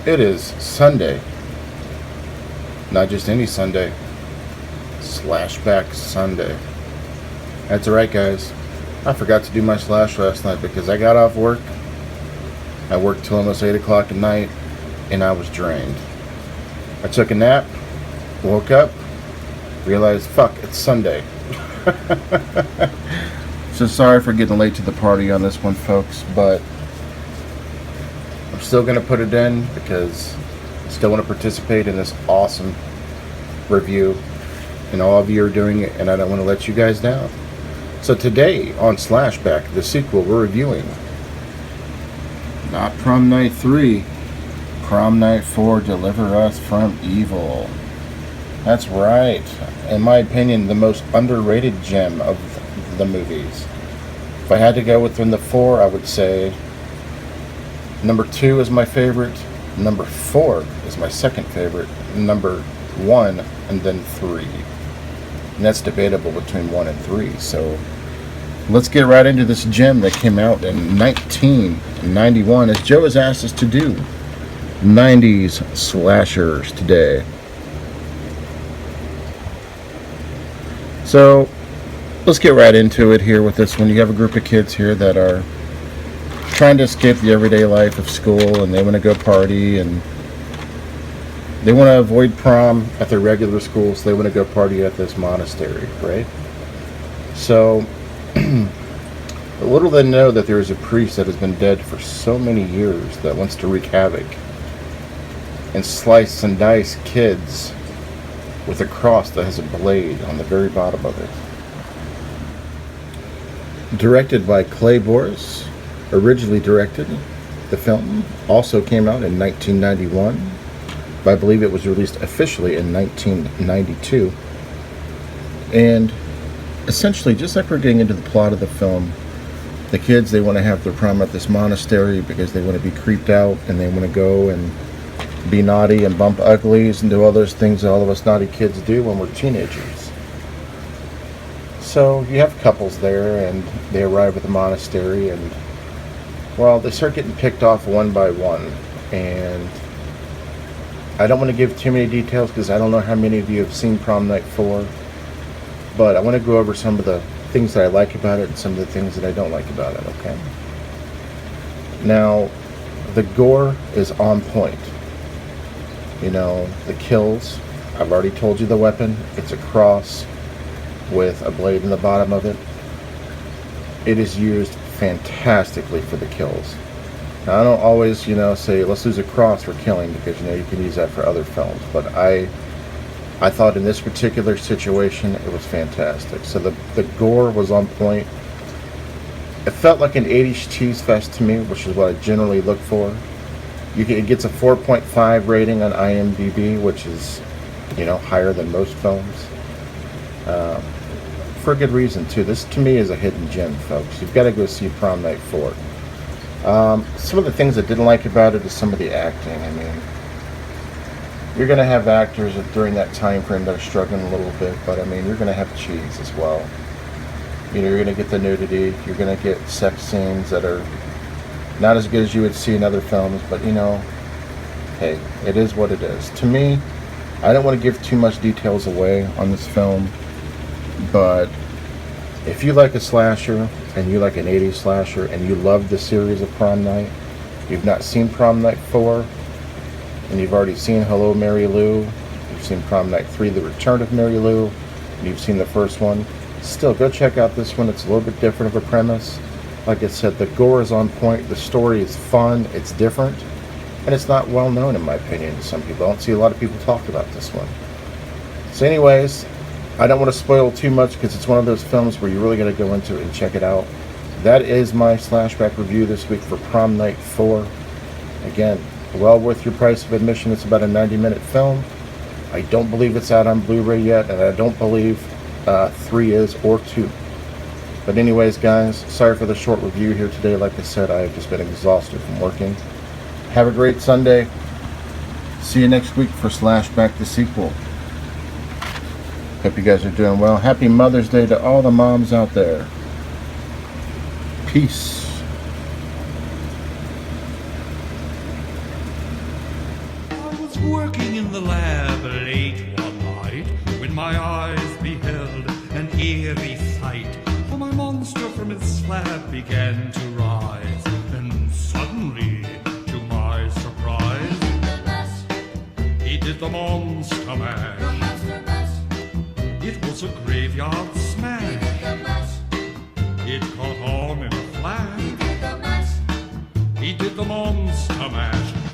It is Sunday. Not just any Sunday. Slashback Sunday. That's right, guys. I forgot to do my slash last night because I got off work. I worked till almost 8 o'clock at night, and I was drained. I took a nap, woke up, realized, fuck, it's Sunday. So sorry for getting late to the party on this one, folks, but I'm still going to put it in because I still want to participate in this awesome review, and all of you are doing it, and I don't want to let you guys down. So today on Slashback, the sequel, we're reviewing not Prom Night 3, Prom Night 4, Deliver Us from Evil. That's right. In my opinion, the most underrated gem of the movies. If I had to go within the four, I would say number 2 is my favorite, number 4 is my second favorite, number 1, and then 3. And that's debatable between 1 and 3. So let's get right into this gem that came out in 1991, as Joe has asked us to do. 90s slashers today. So let's get right into it here with this one. You have a group of kids here that are trying to escape the everyday life of school, and they want to go party, and they want to avoid prom at their regular school, so they want to go party at this monastery, right? So little they know that there is a priest that has been dead for so many years that wants to wreak havoc and slice and dice kids with a cross that has a blade on the very bottom of it. Directed by Clay Boris, originally directed. The film also came out in 1991, but I believe it was released officially in 1992. And essentially, just like we're getting into the plot of the film, the kids, they want to have their prom at this monastery because they want to be creeped out, and they want to go and be naughty and bump uglies and do all those things that all of us naughty kids do when we're teenagers. So you have couples there, and they arrive at the monastery, and well, they start getting picked off one by one. And I don't want to give too many details because I don't know how many of you have seen Prom Night 4, but I want to go over some of the things that I like about it and some of the things that I don't like about it, okay? Now, the gore is on point. You know, the kills, I've already told you the weapon. It's a cross with a blade in the bottom of it. It is used fantastically for the kills. Now, I don't always, say let's use a cross for killing because, you can use that for other films. But I thought in this particular situation, it was fantastic. So the gore was on point. It felt like an 80s cheese fest to me, which is what I generally look for. It gets a 4.5 rating on IMDb, which is, higher than most films. For a good reason, too. This, to me, is a hidden gem, folks. You've got to go see Prom Night 4. Some of the things I didn't like about it is some of the acting. I mean, you're going to have actors during that time frame that are struggling a little bit, but, I mean, you're going to have cheese as well. You're going to get the nudity. You're going to get sex scenes that are not as good as you would see in other films, but hey, it is what it is. To me, I don't want to give too much details away on this film, but if you like a slasher, and you like an 80s slasher, and you love the series of Prom Night, you've not seen Prom Night 4, and you've already seen Hello, Mary Lou, you've seen Prom Night 3, The Return of Mary Lou, and you've seen the first one, still, go check out this one. It's a little bit different of a premise. Like I said, the gore is on point, the story is fun, it's different, and it's not well known in my opinion to some people. I don't see a lot of people talk about this one. So anyways, I don't want to spoil too much because it's one of those films where you really got to go into it and check it out. That is my Slashback review this week for Prom Night 4. Again, well worth your price of admission. It's about a 90-minute film. I don't believe it's out on Blu-ray yet, and I don't believe 3 is, or 2. But anyways, guys, sorry for the short review here today. Like I said, I have just been exhausted from working. Have a great Sunday. See you next week for Slashback, the sequel. Hope you guys are doing well. Happy Mother's Day to all the moms out there. Peace. working in the lab late one night, when my eyes beheld an eerie sight. For my monster from its slab began to rise, and suddenly, to my surprise, he did the monster mash. It was a graveyard smash. It caught on in a flash. He did the monster mash.